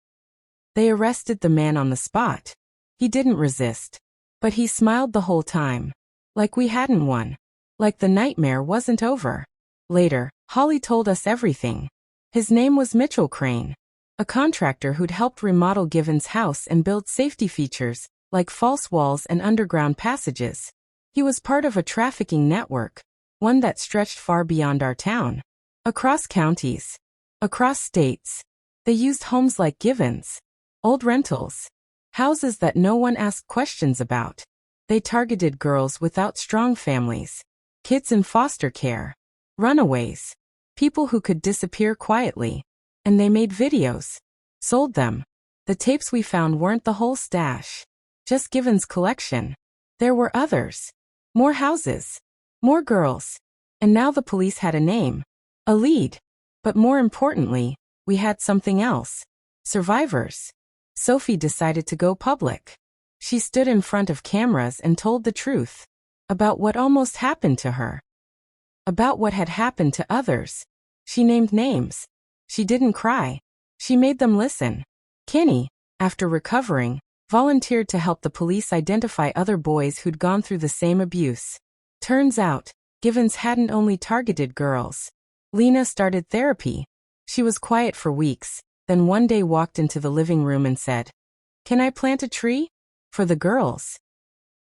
They arrested the man on the spot. He didn't resist. But he smiled the whole time. Like we hadn't won. Like the nightmare wasn't over. Later, Holly told us everything. His name was Mitchell Crane. A contractor who'd helped remodel Givens' house and build safety features, like false walls and underground passages. He was part of a trafficking network, one that stretched far beyond our town. Across counties. Across states. They used homes like Givens. Old rentals. Houses that no one asked questions about. They targeted girls without strong families. Kids in foster care. Runaways. People who could disappear quietly. And they made videos. Sold them. The tapes we found weren't the whole stash. Just Givens' collection. There were others. More houses. More girls. And now the police had a name. A lead. But more importantly, we had something else. Survivors. Sophie decided to go public. She stood in front of cameras and told the truth. About what almost happened to her. About what had happened to others. She named names. She didn't cry. She made them listen. Kenny, after recovering, volunteered to help the police identify other boys who'd gone through the same abuse. Turns out, Givens hadn't only targeted girls. Lena started therapy. She was quiet for weeks, then one day walked into the living room and said, "Can I plant a tree? For the girls."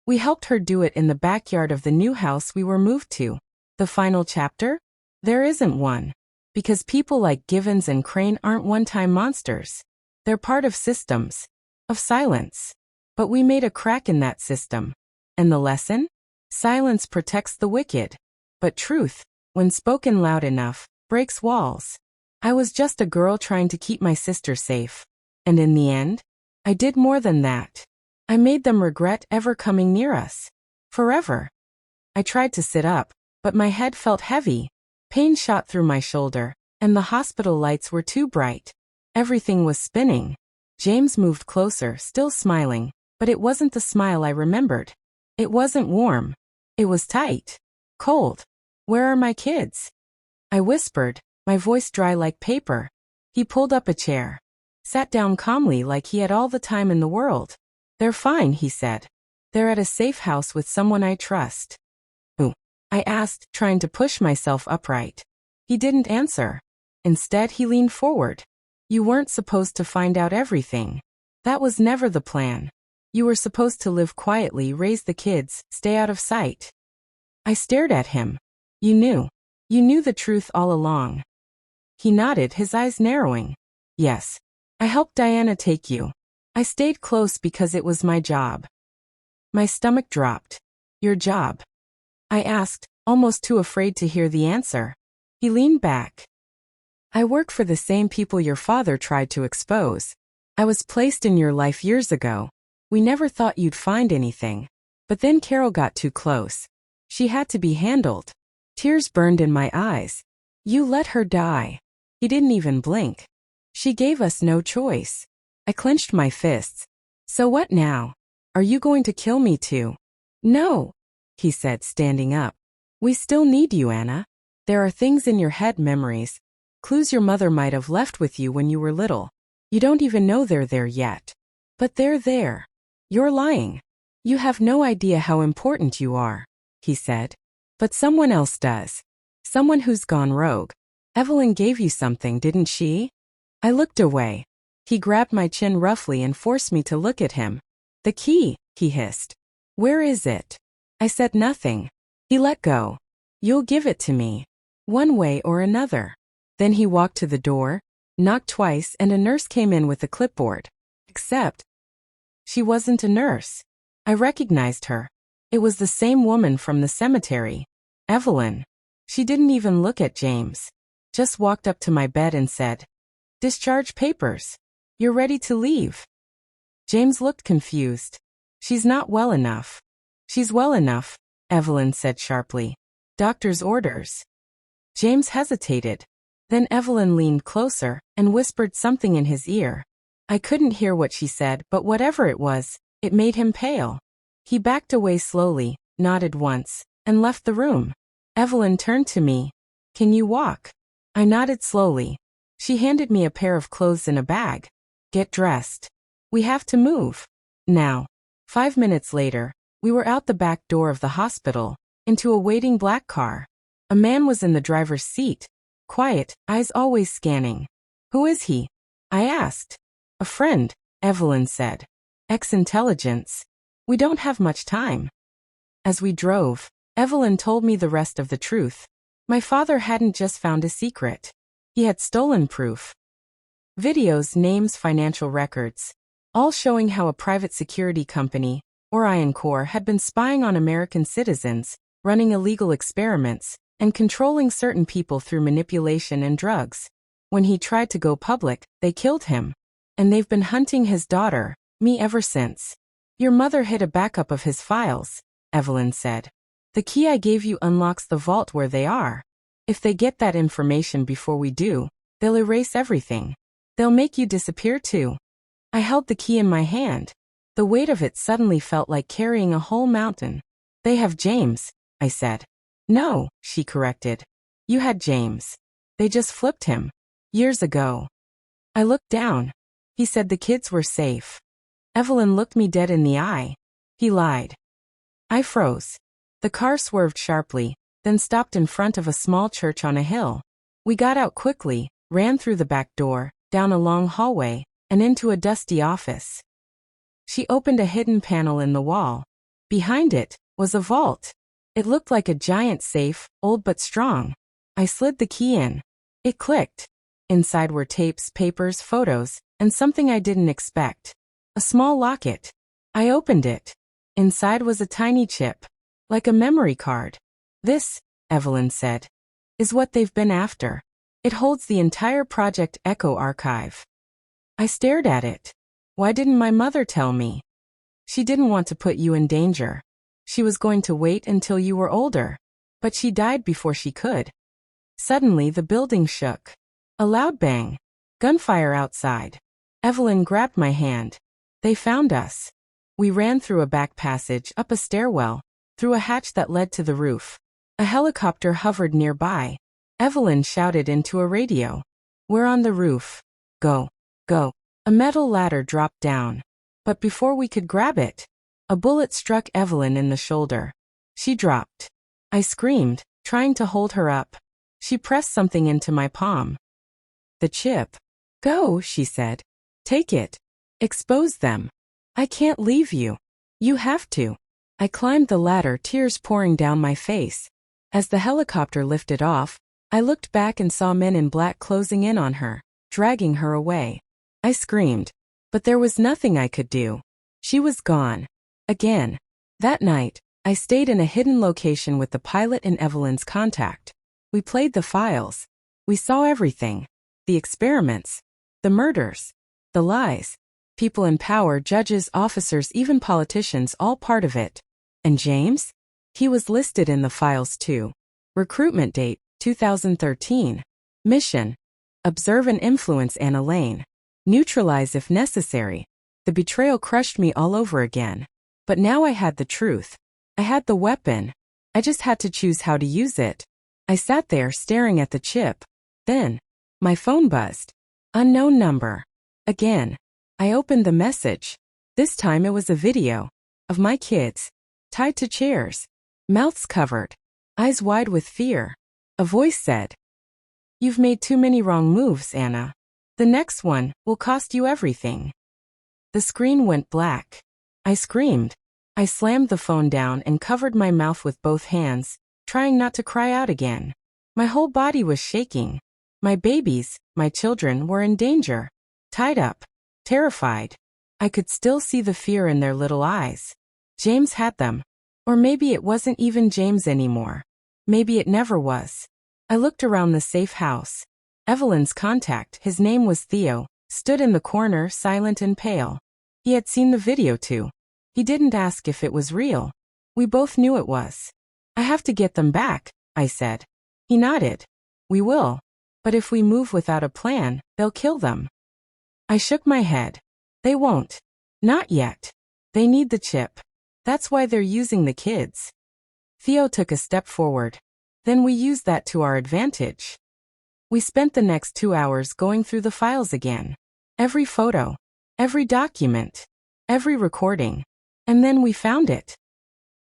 We helped her do it in the backyard of the new house we were moved to. The final chapter? There isn't one. Because people like Givens and Crane aren't one-time monsters. They're part of systems. Of silence. But we made a crack in that system. And the lesson? Silence protects the wicked. But truth, when spoken loud enough, breaks walls. I was just a girl trying to keep my sister safe. And in the end, I did more than that. I made them regret ever coming near us. Forever. I tried to sit up, but my head felt heavy. Pain shot through my shoulder, and the hospital lights were too bright. Everything was spinning. James moved closer, still smiling. But it wasn't the smile I remembered. It wasn't warm. It was tight. Cold. Where are my kids? I whispered, my voice dry like paper. He pulled up a chair. Sat down calmly like he had all the time in the world. They're fine, he said. They're at a safe house with someone I trust. Who? I asked, trying to push myself upright. He didn't answer. Instead, he leaned forward. You weren't supposed to find out everything. That was never the plan. You were supposed to live quietly, raise the kids, stay out of sight. I stared at him. You knew. You knew the truth all along. He nodded, his eyes narrowing. Yes. I helped Diana take you. I stayed close because it was my job. My stomach dropped. Your job? I asked, almost too afraid to hear the answer. He leaned back. I work for the same people your father tried to expose. I was placed in your life years ago. We never thought you'd find anything. But then Carol got too close. She had to be handled. Tears burned in my eyes. You let her die. He didn't even blink. She gave us no choice. I clenched my fists. So what now? Are you going to kill me too? No, he said, standing up. We still need you, Anna. There are things in your head, memories, clues your mother might have left with you when you were little. You don't even know they're there yet. But they're there. You're lying. You have no idea how important you are, he said. But someone else does. Someone who's gone rogue. Evelyn gave you something, didn't she? I looked away. He grabbed my chin roughly and forced me to look at him. The key, he hissed. Where is it? I said nothing. He let go. You'll give it to me. One way or another. Then he walked to the door, knocked twice, and a nurse came in with a clipboard. Except, she wasn't a nurse. I recognized her. It was the same woman from the cemetery. Evelyn. She didn't even look at James. Just walked up to my bed and said, Discharge papers. You're ready to leave. James looked confused. She's not well enough. She's well enough, Evelyn said sharply. Doctor's orders. James hesitated. Then Evelyn leaned closer and whispered something in his ear. I couldn't hear what she said, but whatever it was, it made him pale. He backed away slowly, nodded once, and left the room. Evelyn turned to me. Can you walk? I nodded slowly. She handed me a pair of clothes in a bag. Get dressed. We have to move. Now. 5 minutes later, we were out the back door of the hospital, into a waiting black car. A man was in the driver's seat. Quiet, eyes always scanning. Who is he? I asked. A friend, Evelyn said. Ex-intelligence. We don't have much time. As we drove, Evelyn told me the rest of the truth. My father hadn't just found a secret. He had stolen proof. Videos, names, financial records, all showing how a private security company, Orion Corps, had been spying on American citizens, running illegal experiments, and controlling certain people through manipulation and drugs. When he tried to go public, they killed him. And they've been hunting his daughter, me, ever since. Your mother hid a backup of his files, Evelyn said. The key I gave you unlocks the vault where they are. If they get that information before we do, they'll erase everything. They'll make you disappear too. I held the key in my hand. The weight of it suddenly felt like carrying a whole mountain. They have James, I said. No, she corrected. You had James. They just flipped him. Years ago. I looked down. He said the kids were safe. Evelyn looked me dead in the eye. He lied. I froze. The car swerved sharply, then stopped in front of a small church on a hill. We got out quickly, ran through the back door, down a long hallway, and into a dusty office. She opened a hidden panel in the wall. Behind it was a vault. It looked like a giant safe, old but strong. I slid the key in. It clicked. Inside were tapes, papers, photos, and something I didn't expect. A small locket. I opened it. Inside was a tiny chip, like a memory card. This, Evelyn said, is what they've been after. It holds the entire Project Echo archive. I stared at it. Why didn't my mother tell me? She didn't want to put you in danger. She was going to wait until you were older. But she died before she could. Suddenly the building shook. A loud bang. Gunfire outside. Evelyn grabbed my hand. They found us. We ran through a back passage, up a stairwell, through a hatch that led to the roof. A helicopter hovered nearby. Evelyn shouted into a radio. "We're on the roof. Go, go." A metal ladder dropped down. But before we could grab it, a bullet struck Evelyn in the shoulder. She dropped. I screamed, trying to hold her up. She pressed something into my palm. "The chip." "Go," she said. "Take it. Expose them. I can't leave you. You have to." I climbed the ladder, tears pouring down my face. As the helicopter lifted off, I looked back and saw men in black closing in on her, dragging her away. I screamed, but there was nothing I could do. She was gone. Again. That night, I stayed in a hidden location with the pilot and Evelyn's contact. We played the files. We saw everything. The experiments. The murders. The lies. People in power, judges, officers, even politicians, all part of it. And James? He was listed in the files too. Recruitment date, 2013. Mission: observe and influence Anna Lane. Neutralize if necessary. The betrayal crushed me all over again. But now I had the truth. I had the weapon. I just had to choose how to use it. I sat there staring at the chip. Then, my phone buzzed. Unknown number. Again. I opened the message. This time it was a video of my kids, tied to chairs, mouths covered, eyes wide with fear. A voice said, "You've made too many wrong moves, Anna. The next one will cost you everything." The screen went black. I screamed. I slammed the phone down and covered my mouth with both hands, trying not to cry out again. My whole body was shaking. My babies, my children, were in danger. Tied up. Terrified. I could still see the fear in their little eyes. James had them. Or maybe it wasn't even James anymore. Maybe it never was. I looked around the safe house. Evelyn's contact, his name was Theo, stood in the corner, silent and pale. He had seen the video too. He didn't ask if it was real. We both knew it was. "I have to get them back," I said. He nodded. "We will. But if we move without a plan, they'll kill them." I shook my head. "They won't. Not yet. They need the chip. That's why they're using the kids." Theo took a step forward. "Then we use that to our advantage." We spent the next 2 hours going through the files again. Every photo. Every document. Every recording. And then we found it.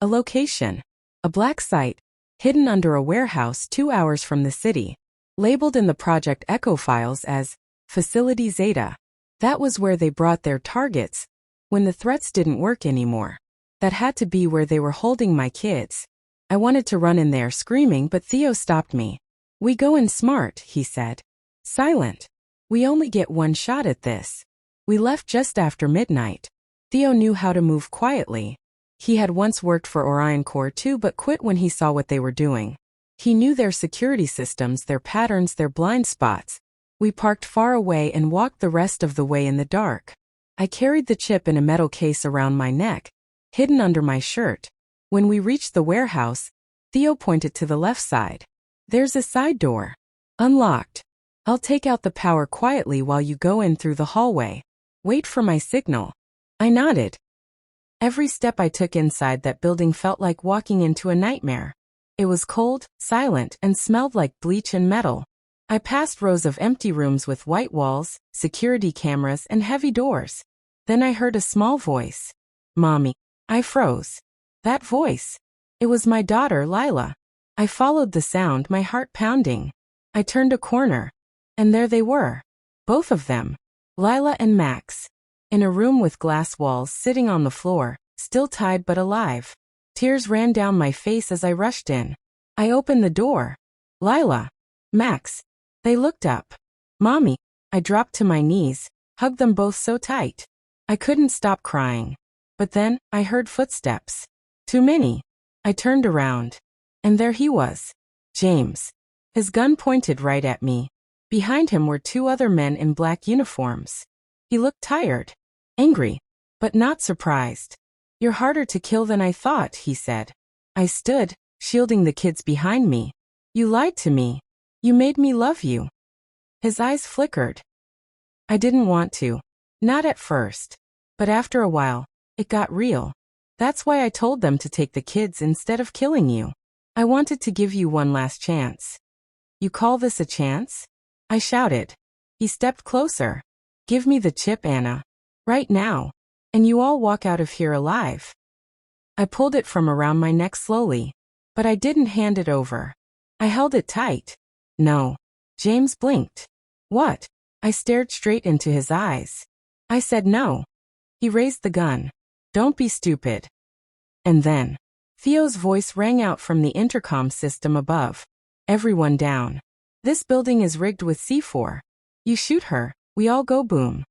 A location. A black site, hidden under a warehouse 2 hours from the city. Labeled in the Project Echo files as Facility Zeta. That was where they brought their targets when the threats didn't work anymore. That had to be where they were holding my kids. I wanted to run in there screaming, but Theo stopped me. "We go in smart," he said. "Silent. We only get one shot at this." We left just after midnight. Theo knew how to move quietly. He had once worked for Orion Corps too, but quit when he saw what they were doing. He knew their security systems, their patterns, their blind spots. We parked far away and walked the rest of the way in the dark. I carried the chip in a metal case around my neck, hidden under my shirt. When we reached the warehouse, Theo pointed to the left side. "There's a side door. Unlocked. I'll take out the power quietly while you go in through the hallway. Wait for my signal." I nodded. Every step I took inside that building felt like walking into a nightmare. It was cold, silent, and smelled like bleach and metal. I passed rows of empty rooms with white walls, security cameras, and heavy doors. Then I heard a small voice. "Mommy." I froze. That voice. It was my daughter, Lila. I followed the sound, my heart pounding. I turned a corner. And there they were. Both of them. Lila and Max. In a room with glass walls, sitting on the floor, still tied but alive. Tears ran down my face as I rushed in. I opened the door. "Lila. Max." They looked up. "Mommy." I dropped to my knees, hugged them both so tight. I couldn't stop crying. But then, I heard footsteps. Too many. I turned around. And there he was. James. His gun pointed right at me. Behind him were 2 other men in black uniforms. He looked tired. Angry. But not surprised. "You're harder to kill than I thought," he said. I stood, shielding the kids behind me. "You lied to me. You made me love you." His eyes flickered. I didn't want to. Not at first. But after a while, It got real. That's why I told them to take the kids instead of killing you. I wanted to give you one last chance. You call this a chance? I shouted. He stepped closer. Give me the chip, Anna. Right now. And you all walk out of here alive. I pulled it from around my neck slowly. But I didn't hand it over. I held it tight. No. James blinked. What? I stared straight into his eyes. I said no. He raised the gun. Don't be stupid. And then, Theo's voice rang out from the intercom system above. Everyone down. This building is rigged with C4. You shoot her, we all go boom.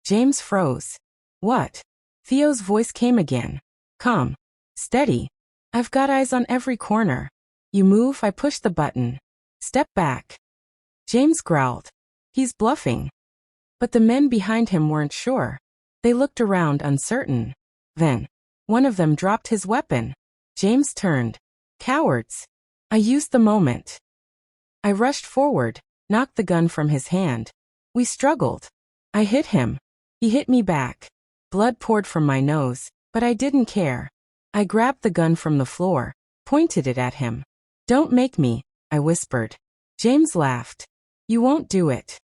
James froze. What? Theo's voice came again. Calm. Steady. I've got eyes on every corner. You move, I push the button. Step back. James growled. He's bluffing. But the men behind him weren't sure. They looked around uncertain. Then, one of them dropped his weapon. James turned. Cowards. I used the moment. I rushed forward, knocked the gun from his hand. We struggled. I hit him. He hit me back. Blood poured from my nose, but I didn't care. I grabbed the gun from the floor, pointed it at him. Don't make me, I whispered. James laughed. You won't do it.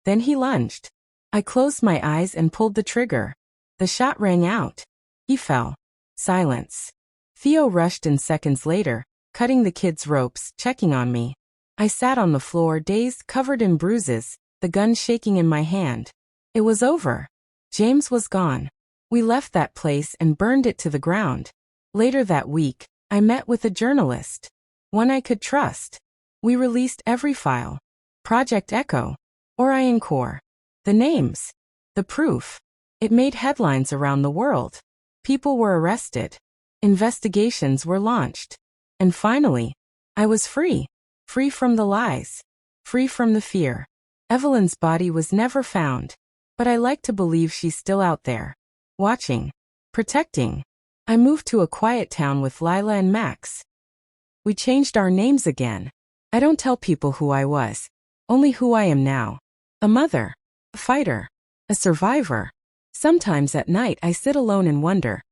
Then he lunged. I closed my eyes and pulled the trigger. The shot rang out. He fell. Silence. Theo rushed in seconds later, cutting the kids' ropes, checking on me. I sat on the floor, dazed, covered in bruises, the gun shaking in my hand. It was over. James was gone. We left that place and burned it to the ground. Later that week, I met with a journalist. One I could trust. We released every file. Project Echo. Orion Core. The names. The proof. It made headlines around the world. People were arrested. Investigations were launched. And finally, I was free. Free from the lies. Free from the fear. Evelyn's body was never found. But I like to believe she's still out there. Watching. Protecting. I moved to a quiet town with Lila and Max. We changed our names again. I don't tell people who I was. Only who I am now. A mother. A fighter. A survivor. Sometimes at night I sit alone and wonder.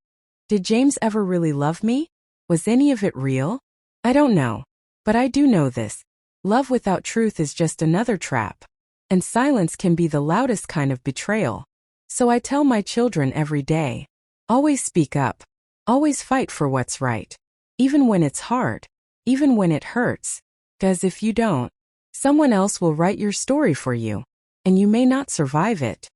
Did James ever really love me? Was any of it real? I don't know. But I do know this. Love without truth is just another trap. And silence can be the loudest kind of betrayal. So I tell my children every day. Always speak up. Always fight for what's right. Even when it's hard. Even when it hurts. 'Cause if you don't, someone else will write your story for you. And you may not survive it.